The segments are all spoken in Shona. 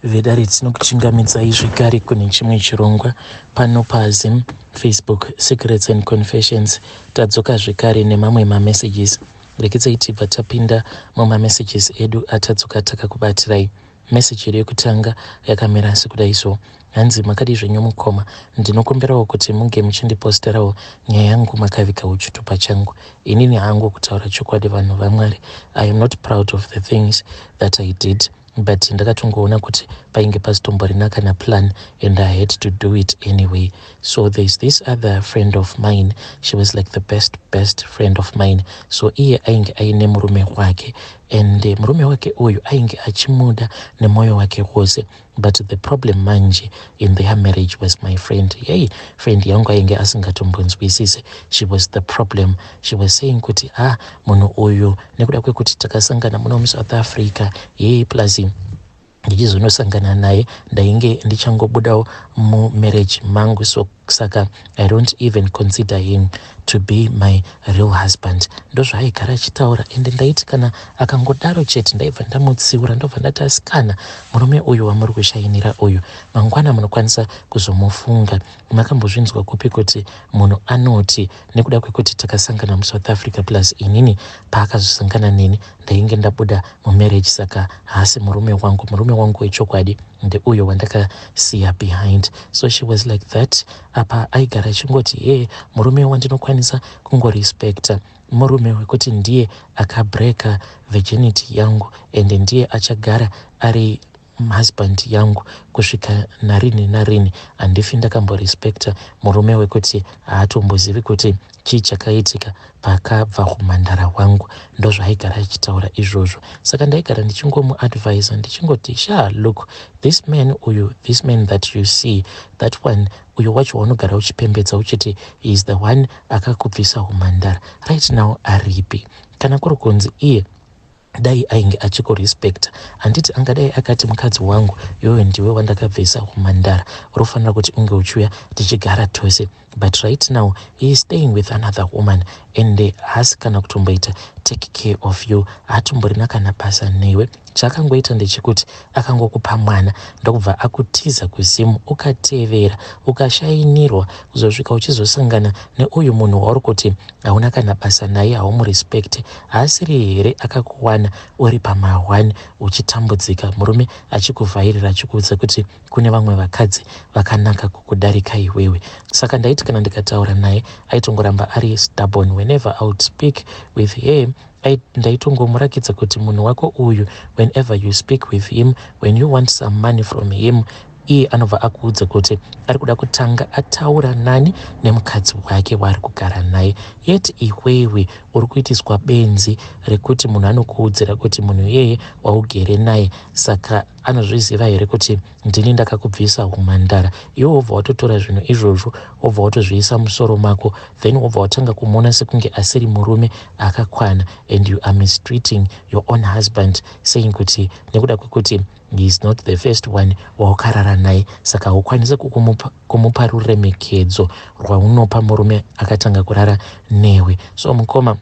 Vedare tinokuchingamidzai zvekare kune chimwe chirongwa pano paZim Facebook Secrets and Confessions. Tadzoka zvekare nemamwe mamessages. Rekedzai tibva tapinda mumamessages edu atadzoka takakubatirai. Message yedu yekutanga yakamira sekudai so: hanzi makadi zvenyu mukoma, ndinokumbirawo kuti munge muchindiposterawo nyaya yangu makavika uchitupa changu. Inini hangu kutaura chokwadi vanhu vaMwari, I am not proud of the things that I did, but ndakatongoona kuti painge pasitomborinaka na plan and I had to do it anyway. So there's this other friend of mine, she was like the best friend of mine. So iye ainge aine murume wake, and murume wake uyu ainge achimuda nemoyo wake wose, but the problem manje in their marriage was my friend. Hey, friend yangu ainge asingatombonzwisise. She was the problem. She was saying kuti munhu uyu nekuda kwekuti takasangana muno muSouth Africa, plus ndichizonosangana naye ndainge ndichangobudawo mumarriage mangu, so saka I don't even consider him to be my real husband. Ndozvaaigara achitaura, ende ndaiti kana akangodaro chete ndaibva ndamutsiura, ndobva ndati asikana, murume uyu wamuri kushainira uyu mangwana munokwanisa kuzomufunga. Makambozvinzwa kupi kuti munhu anoti nekuda kwekuti takasangana muSouth Africa plus inini paakazosangana neni ndainge ndabuda mumarriage, saka haasi murume wangu wechokwadi ndeuyo wandakasiya behind. So she was like that. Apa aigara achingoti murume wandinokwanisa kungorespekta, murume wekuti ndiye akabreka virginity yangu ende ndiye achagara ari husband yangu kusvika narini narini. Handifi ndakamborespekta murume wekuti haatombozivi kuti chii chakaitika pakabva kumhandara wangu. Ndozvaaigara achitaura izvozvo. Saka ndaigara ndichingomuadvisa ndichingoti, look, this man that you see, that one, uyo wacho waunogara uchipembedza uchiti he is the one akakubvisa kumhandara, right now aripi? Kana kuri kunzi iye dai ainge achikorespekta, handiti angadai akati mukadzi wangu, iwewe ndiwe wandakabvisa kumhandara, unofanira kuti unge uchiuya tichigara tose. But right now he is staying with another woman, and haasi kana kutomboita take care of you, haatomborina kana basa newe. Chaakangoita ndechekuti akangokupa mwana ndokubva akutiza kuzimu, ukatevera ukashainirwa kuzosvika uchizosangana neuyu munhu wauri kuti hauna kana basa naye, haumurespekte. Haasiri here akakuwana uri pamahwani uchitambudzika, murume achikuvhairira achikuudza kuti kune vamwe vakadzi vakanaka kukudarika iwewe. Saka ndaiti kana ndikataura naye aitongoramba ari stubborn. Whenever I would speak with him, ndaitongomurakidza kuti munhu wako uyu, whenever you speak with him, when you want some money from him, iye anobva akuudza kuti ari kuda kutanga ataura nani nemukadzi wake waari kugara naye. Yet iwewe uri kuitiswa benzi rekuti munhu anokuudzira kuti munhu iyeye waugere naye, saka anozviziva here kuti ndini ndakakubvisa kumhandara. Iwe wobva watotora zvinhu izvozvo wobva watozviisa musoro mako, then wobva watanga kumuona sekunge asiri murume akakwana, and you are mistreating your own husband, saying kuti nekuda kwekuti he is not the first one waukarara naye, saka haukwanisi kumupa ruremekedzo rwaunopa murume akatanga kurara newe. So mukoma,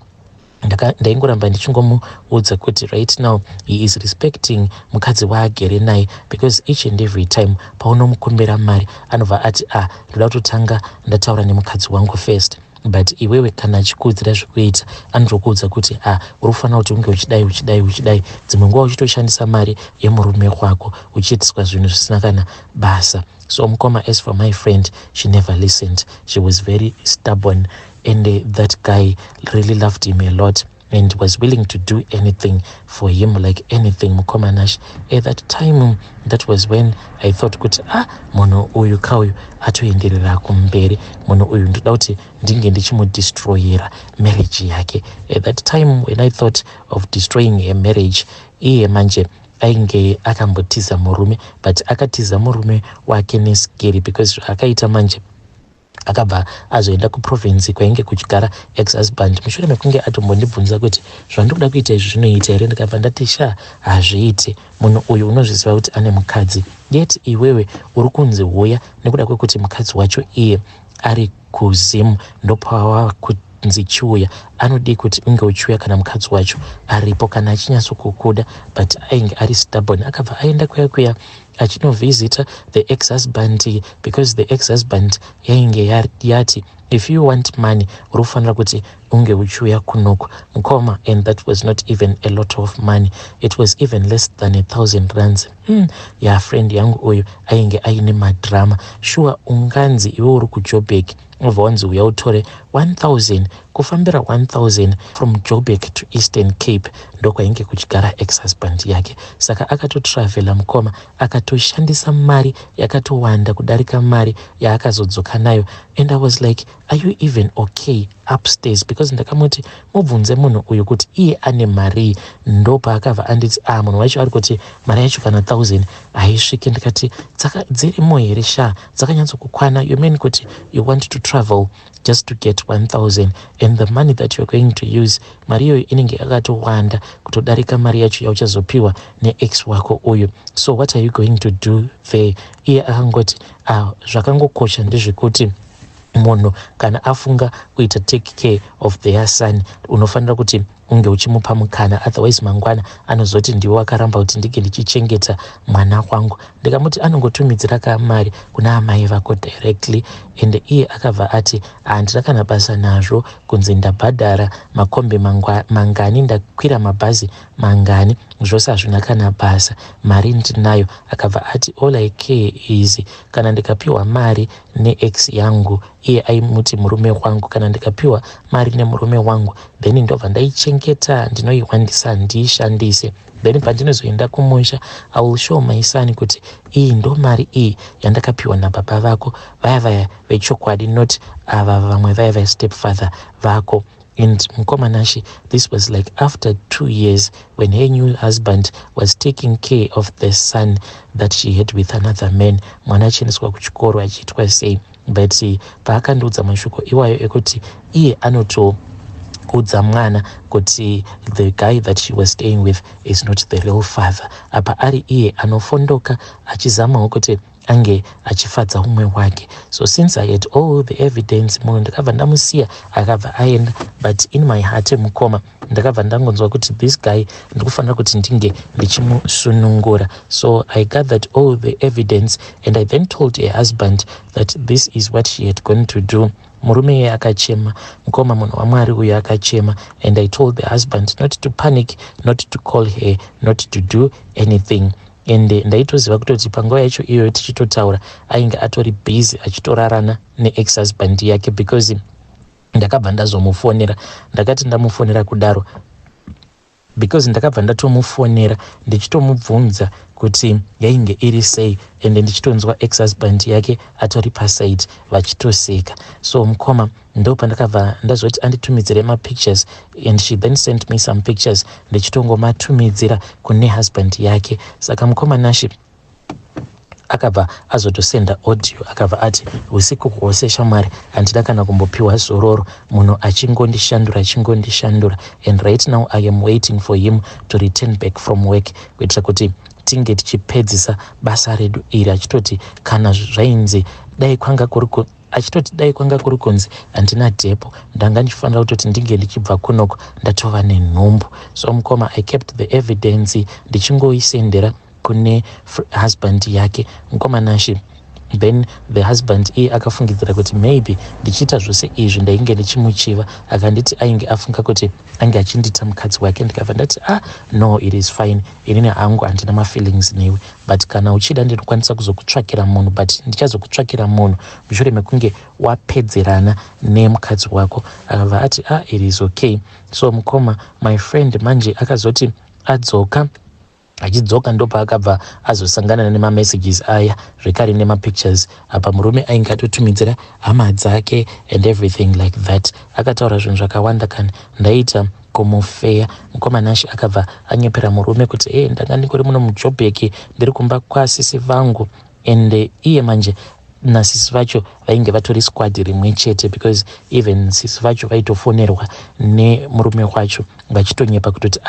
ndaingoramba ndichingomuudza kuti right now he is respecting mukadzi waagere naye, because each and every time paunomukumbira mari anobva ati ndoda kutotanga ndataura nemukadzi wangu first. But iwewe kana achikuudzira zvekuita anotokuudza kuti unofanira kuti unge uchidai. Dzimwe nguva uchitoshandisa mari yemurume wako uchiitiswa zvinhu zvisina kana basa. So mukoma, as for my friend, she never listened. She was very stubborn, and that guy really loved him a lot and was willing to do anything for him, like anything. Mukoma Nash, at that time, that was when I thought kuti munhu uyu kauyu atoenderera kumberi, munhu uyu ndoda kuti ndinge ndichimudestroyera marriage yake. At that time when I thought of destroying a marriage, iye manje ainge akambotiza murume, but akatiza murume wake nesikeri, because akaita manje akabva azoenda kuprovinsi kwainge kuchigara ex-husband. Mushure mekunge atombondibvunza kuti zvandikuda kuita izvi zvinoita here, ndikabva ndati hazviiti. Munhu uyu unozviziva kuti ane mukadzi, yet iwewe uri kunzi huya nekuda kwekuti mukadzi wacho iye ari kuzimu ndopawava kunzi chiuya anodi kuti unge uchiuya kana mukadzi wacho aripo kana achinyatsokukuda, but ainge ari stubborn. Akabva aenda kuya achinovhizita the ex-husband, because the ex-husband yainge yati if you want money urufanira kuti unge uchiuya kunoku mukoma, and that was not even a lot of money, it was even less than 1,000 rands. Friend yangu uyu ainge aine madrama. Sure unganzi iwe uri kuJoburg ubva wanzi uya utore 1,000 kufambira 1,000 from Joburg to Eastern Cape ndokwainge kuchigara ex-husband yake. Saka akatotravela mukoma, akatoshandisa mari yakatowanda kudarika mari yaakazodzoka nayo. And I was like, are you even okay upstairs? Because ndakamuti mubvunze munhu uyu kuti iye ane mari. Ndopa akabva anditi munhu wacho ari kuti mari yacho kana 1,000 haisviki. Ndikati dzirimo here sha dzakanyatsokukwana? You mean kuti you want to travel just to get 1,000 and the money that you're going to use, mari iyoyo inenge yakatowanda kutodarika mari yacho yauchazopiwa neex wako uyu. So what are you going to do there? Iye akangoti zvakangokosha ndezvekuti munhu kana afunga kuita take care of their son unofanira kuti unge uchimupa mukana, otherwise mangwana anozoti ndiwe wakaramba kuti ndike ndichichengeta mwana wangu. Ndikamuti anongotumidzira kamari kuna amai vako directly, and iye akabva ati handina kana basa nazvo kunzi ndabhadhara makombi mangani, ndakwira mabhazi mangani, zvose hazvina kana basa, mari ndinayo. Akabva ati all I care is kana ndikapiwa mari neex yangu, iye aimuti murume wangu, kana ndikapiwa mari nemurume wangu then ndobva ndaichengeta ndinoiwandisa ndiishandise, then pandinozoenda kumusha I will show my son kuti iyi ndo mari iyi yandakapiwa nababa vako vaya vechokwadi, not ava vamwe vaya stepfather vako. And Mkomanashi, this was like after 2 years when her new husband was taking care of the son that she had with another man. Mwana achiendeswa kuchikoro achiitwa sei, but paakandiudza mashoko iwayo ekuti iye anotoudza mwana kuti the guy that she was staying with is not the real father. Apa ari iye anofondoka achizamawo kuti ange achifadza umwe wake. So since I had all the evidence, munhu ndakabva ndamusiya akabva aenda, but in my heart mukoma ndakabva ndangonzwa kuti this guy ndikufanira kuti ndinge ndichimusunungura. So I gathered all the evidence and I then told her husband that this is what she had gone to do. Murume ye akachema, mukoma munhu waMwari uyu akachema, and I told the husband not to panic, not to call her, not to do anything. And ndaitoziva kutoti panguva yacho iyoyo tichitotaura ainge atori busy achitorarana neex-husband yake, because ndakabva ndazomufonera, ndakati ndamufonera kudaro because ndakabva ndatomufonera ndichitomubvunza kuti yainge iri sei, and ndichitonzwa ex-husband yake atori paside vachitoseka. So mukoma ndo pandakabva ndazoti anditumidzire mapictures, and she then sent me some pictures ndichitongomatumidzira kune husband yake. Saka Mkomanashi akabva azotosenda audio akabva ati usiku hwose shamwari handina kana kumbopiwa zororo, munhu achingondishandura, and right now I am waiting for him to return back from work kuitira kuti tinge tichipedzisa basa redu iri, achitoti kana zvainzi dai kwanga kuri kunzi handina dhepo ndanga ndichifanira kutoti ndinge ndichibva kunoko ndatova nenhumbu. So mukoma I kept the evidence ndichingoisendera kune husband yake Mkomanashi. Then the husband akafungidzira kuti maybe ndichiita zvose izvi ndainge ndichimuchiva, akanditi ainge afunga kuti ange achindita mukadzi wake. Ndikabva ndati no, it is fine, inini hangu handina mafeelings newe, but kana uchida ndinokwanisa kuzokutsvakira munhu, but ndichazokutsvakira munhu mushure mekunge wapedzerana nemukadzi wako. Akabva ati it is okay. So mukoma my friend manje akazoti achidzoka ndopa akabva azosangana nemamessages aya zvekare nemapictures apa murume ainge atotumidzira hama dzake and everything like that. Akataura zvinhu zvakawanda kana ndaita kumufeya. Mkomanashi akabva anyepera murume kuti ndanga ndikuri muno muJoburg ndiri kumba kwasisi vangu, and iye manje nasisi vacho vainge vatori squad rimwe chete, because even sisi vacho vaitofonerwa nemurume wacho vachitonyepa kutoti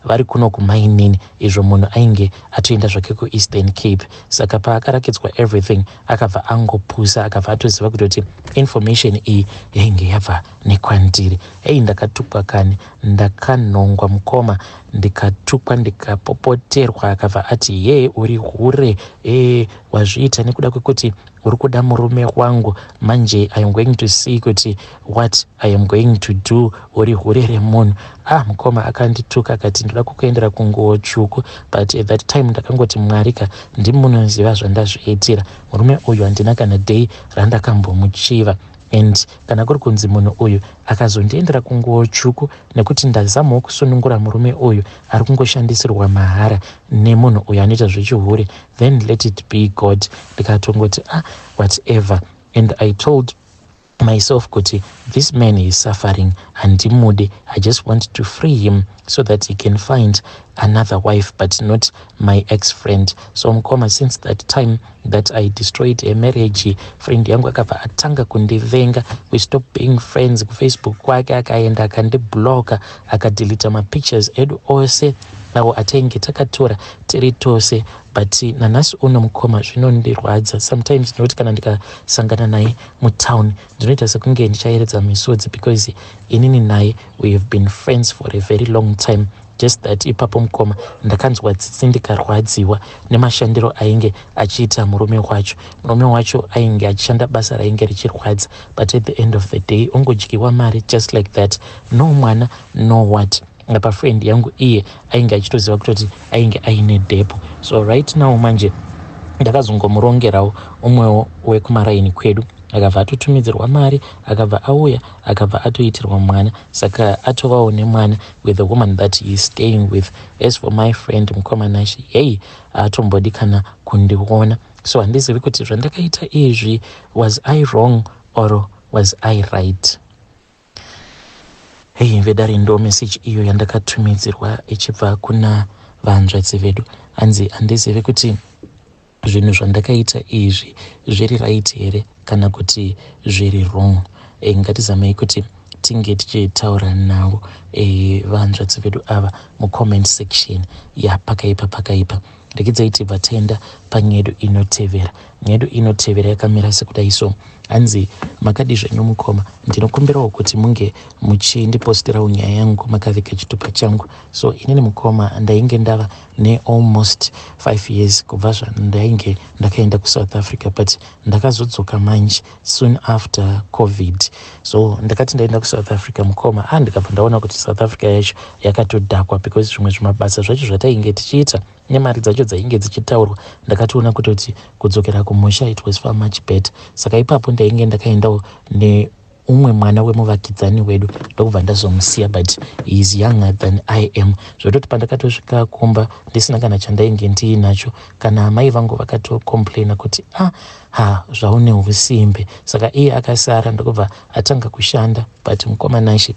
vari kuno kumainini, izvo munhu ainge atoenda zvake kueastern cape. Saka paakarakidzwa everything akabva angopusa, akabva atoziva kutoti information iyi yainge yabva nekwandiri. Ndakatukwa kani, ndakanhongwa mukoma, ndikatukwa ndikapopoterwa. Akabva ati uri hure, wazviita nekuda kwekuti uri kuda murume wangu, manje I am going to see kuti what I am going to do. Uri hure remunhu. Mukoma akandituka akati ndoda kukuendera kunguo tsvuku, but at that time ndakangoti mwarika ndimunoziva zvandazviitira. Murume uyu handina kana day randakambomuchiva, and kana kuri kunzi munhu uyu akazondiendera kunguo tsvuku nekuti ndazamawo kusunungura murume uyu ari kungoshandisirwa mahara nemunhu uyu anoita zvechihure, then let it be God. Ndikatongoti whatever, and I told myself kuti this man is suffering handimude, I just want to free him so that he can find another wife, but not my ex-friend. So mukoma, since that time that I destroyed a marriage, friend yangu akabva atanga kundivenga. We stopped being friends. Facebook kwake akaenda akandibloka, akadeleta mapictures edu ose nawo atainge takatora tiri tose. But nanasi uno mukoma zvinondirwadza sometimes, nekuti kana ndikasangana naye mutown ndinoita sekunge ndichayeredza misodzi, because inini naye we have been friends for a very long time. Just that ipapo mukoma ndakanzwa tsitsi ndikarwadziwa nemashandiro ainge achiita murume wacho. Murume wacho ainge achishanda basa rainge richirwadza, but at the end of the day ungodyiwa mari just like that, no mwana no what. Apa friend yangu iye ainge achitoziva kutoti ainge aine depo. So right now manje ndakazongomurongerawo umwewo wekumaraini kwedu, akabva atotumidzirwa mari, akabva auya, akabva atoitirwa mwana. Saka atovawo nemwana with the woman that he is staying with. As for my friend mukomanashi, atombodi kana kundiona. So handizivi kuti zvandakaita izvi, was I wrong or was I right? Vedari ndo message iyo yandakatumidzirwa ichibva kuna vanzvadzi vedu. Hanzi handizivi kuti zvinhu zvandakaita izvi zviri right here kana kuti zviri wrong. Ngatizamei kuti tinge tichitaura navo vanzvadzi vedu ava mucomment section pakaipa. Rekidzai vatenda panyedu inotevera. Nyedu inotevera yakamira sekudai. So hanzi makadi zvenyu mukoma, ndinokumbirawo kuti munge muchindipostirawo nyaya yangu makavika chitupa changu. So inini mukoma ndainge ndava almost 5 years kubva zvandainge ndakaenda kuSouth Africa, but ndakazodzoka manje soon after COVID. So ndakati ndaenda kuSouth Africa mukoma, ndikabva ndaona kuti South Africa yacho yakatodhakwa, because zvimwe zvimabasa zvacho zvatainge tichiita nemari dzacho dzainge dzichitaurwa ndakatoona kutoti kudzokera kumusha it was far much better. Saka ipapo ndainge ndakaendawo neumwe mwana wemuvakidzani wedu ndokubva ndazomusiya, but he is younger than I am. Zvototi pandakatosvika kumba ndisina kana chandainge ndiinacho, kana amai vangu vakatocomplaina kuti zvaune usimbe. Saka iye akasara ndokubva atanga kushanda, but mukomanashi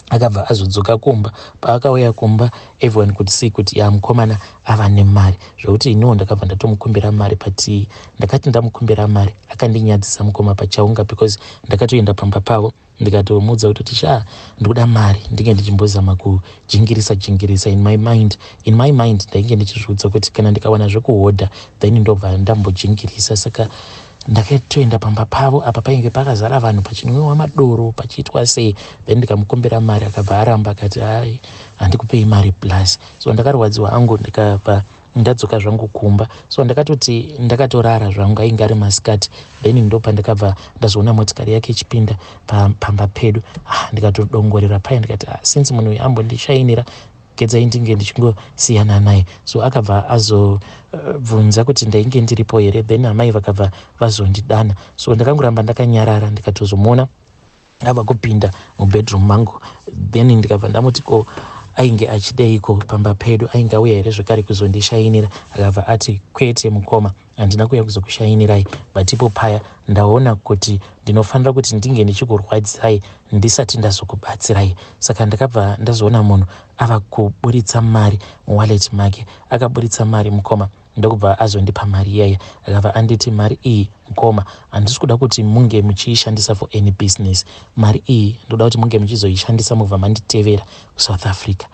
akabva azodzoka kumba. Paakauya kumba everyone could see kuti mukomana ava nemari, zvokuti iniwo ndakabva ndatomukumbira mari. But ndakati ndamukumbira mari akandinyadzisa mukoma pachaunga, because ndakatoenda pamba pavo ndikatomudza kutoti ndikuda mari ndinge ndichimbozama kujingirisa in my mind ndainge ndichizviudza kuti kana ndikawana zvekuhodha then ndobva ndambojingirisa. Saka ndakatoenda pamba pavo, apa painge pakazara vanhu pachinwiwa madoro pachiitwa sei, then ndikamukumbira mari akabva aramba akati handikupei mari plus. So ndakarwadziwa hangu ndikabva ndadzoka zvangu kumba. So ndakatoti ndakatorara zvangu, ainge ari masikati, then ndopa ndakabva ndazoona motikari yake ichipinda pamba pedu. Ndikatodongorera pai ndikati since munhu uyu ambondishainira gedzai ndinge ndichingosiyana naye. So akabva azobvunza kuti ndainge ndiripo here, then amai vakabva vazondidana. So ndakangoramba ndakanyarara, ndikatozomuona ava kupinda mubedroom mangu, then ndikabva ndamuti ainge achideiko pamba pedu, ainge auya here zvekare kuzondishainira. Akabva ati kwete mukoma, handina kuuya kuzokushainirai, but ipo paya ndaona kuti ndinofanira kuti ndinge ndichikurwadzai ndisati ndazokubatsirai. Saka ndakabva ndazoona munhu ava kuburitsa mari muwallet make, akaburitsa mari mukoma ndokubva azondipa mari iyaya. Akabva anditi mari iyi mukoma, handisi kuda kuti munge muchiishandisa for any business. Mari iyi ndoda kuti munge muchizoishandisa mubva manditevera kuSouth Africa.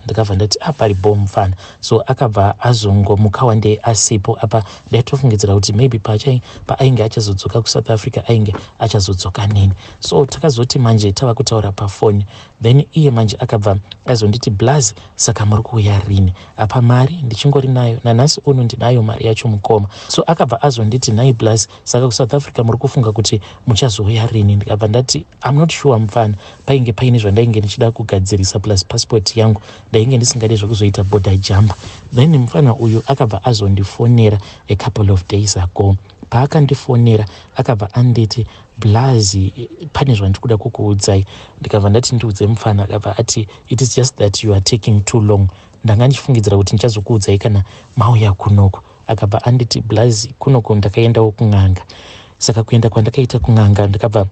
Ndakabva ndati paripo mufana. So akabva azongomukawa asipo apa. Ndaitofungidzira kuti maybe paainge achazodzoka kuSouth Africa ainge achazodzoka nini. So takazoti manje tava kutaura pafoni, then iye manje akabva azonditi Blazi, saka muri kuuya rini? Apa mari ndichingori nayo, nanhasi uno ndinayo mari yacho mukoma. So akabva azonditi nhai Blazi, saka kuSouth Africa muri kufunga kuti muchazouya rini? Ndikabva ndati I'm not sure mufana, painge paine zvandainge ndichida kugadzirisa plus passport yangu, ndainge ndisingade zvokuzoita border jump. Then mufana uyu akabva azondifonera a couple of days ago. Paakandifonera akabva anditi Blazi, pane zvandikuda kukuudzai. Ndikabva ndati ndiudze mufana. Akabva ati it is just that you are taking too long. Ndanga ndichifungidzira kuti ndichazokuudzai kana mauya kunoko. Akabva anditi Blazi, kunoko ndakaendawo kun'anga. Saka kuenda kwandakaita kun'anga ndakabva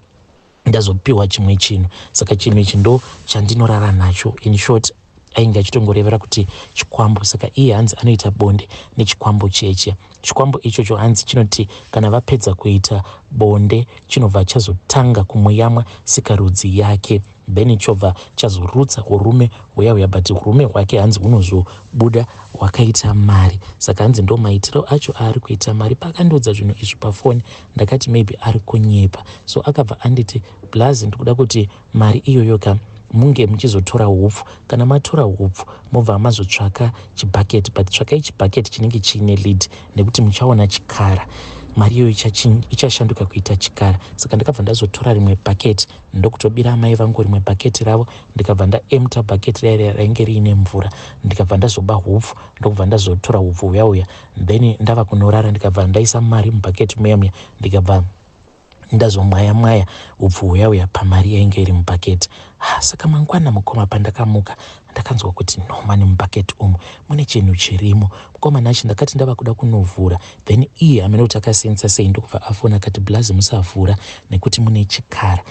ndazopiwa chimwe chinhu. Saka chinhu ichi ndo chandinorara nacho. In short, ainge achitongorevera kuti chikwambo. Saka iye hanzi anoita bonde nechikwambo cheche. Chikwambo ichocho hanzi chinoti kana vapedza kuita bonde chinobva chazotanga kumuyamwa sikarudzi yake, then chobva chazorutsa urume huya but urume hwake hanzi hunozobuda hwakaita mari. Saka hanzi ndo maitiro acho ari kuita mari. Pakandiudza zvinhu izvi pafoni ndakati maybe ari kunyepa. So akabva anditi Blazi, ndikuda kuti mari iyoyo munge muchizotora hupfu. Kana matora hupfu mobva mazotsvaka chibhaketi, but tsvakai chibhaketi chinenge chiine lid nekuti muchaona chikara. Mari iyoyo ichashanduka kuita chikara. Saka ndakabva ndazotora rimwe bhaketi ndokutobira amai vangu rimwe bhaketi ravo. Ndikabva ndaemta bhaketi raya rainge riine mvura. Ndikabva ndazoba hupfu ndokubva ndazotora hupfu huya then ndava kunorara. Ndikabva ndaisa mari mubhaketi muya ndikabva ndazomwaya hupfu huya pamari yainge iri mubhaketi. Saka mangwana mukoma pandakamuka ndakanzwa kuti mani mubhaketi umu mune chinhu chirimo. Mukoma nacho ndakati ndava kuda kunovhura, then iye amene kuti akasenza sei ndokubva afona akati Blazi musavhura nekuti mune chikara.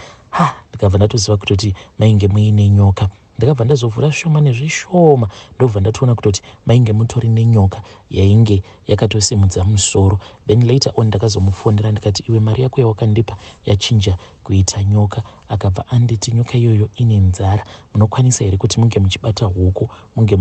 Ndikabva ndatoziva kutoti mainge muine nyoka. Ndakabva ndazovhura zvishoma nezvishoma ndobva ndatoona kutoti mainge mutori nenyoka yainge yakatosimudza musoro. Then later on ndakazomufonera ndikati iwe mari yako yawakandipa yachinja kuita nyoka. Akabva anditi nyoka iyoyo ine nzara, munokwanisa here kuti munge muchibata huku, munge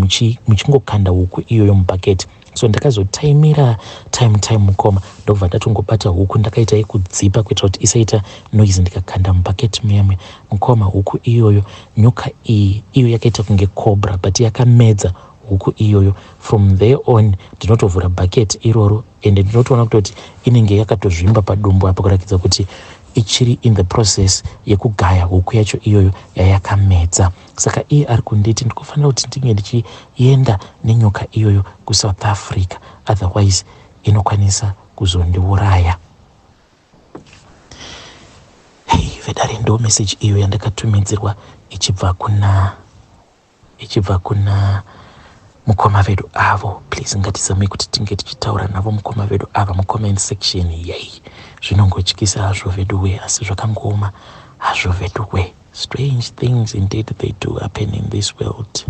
muchingokanda huku iyoyo mubhaketi. So ndakazotaimira time mukoma ndobva ndatongobata huku ndakaita yekudzipa kuitira kuti isaita noise ndikakanda mubhaketi muyamwe. Mukoma huku iyoyo, nyoka iyo yakaita kunge cobra but yakamedza huku iyoyo. From there on ndinotovhura bhaketi iroro ende ndinotoona kutoti inenge yakatozvimba padumbu apa kurakidza kuti ichiri in the process yekugaya huku yacho iyoyo yayakamedza. Saka iye ari kunditi ndikufanira kuti ndinge ndichienda nenyoka iyoyo kuSouth Africa, otherwise inokwanisa kuzondiuraya. Vedare ndo message iyo yandakatumidzirwa ichibva kuna mukoma vedu avo. Please ngatizamei kuti tinge tichitaura navo mukoma vedu ava mucomment section. Zvinongotyisa hazvo veduwe, asi zvakangoma hazvo veduwe. Strange things indeed they do happen in this world.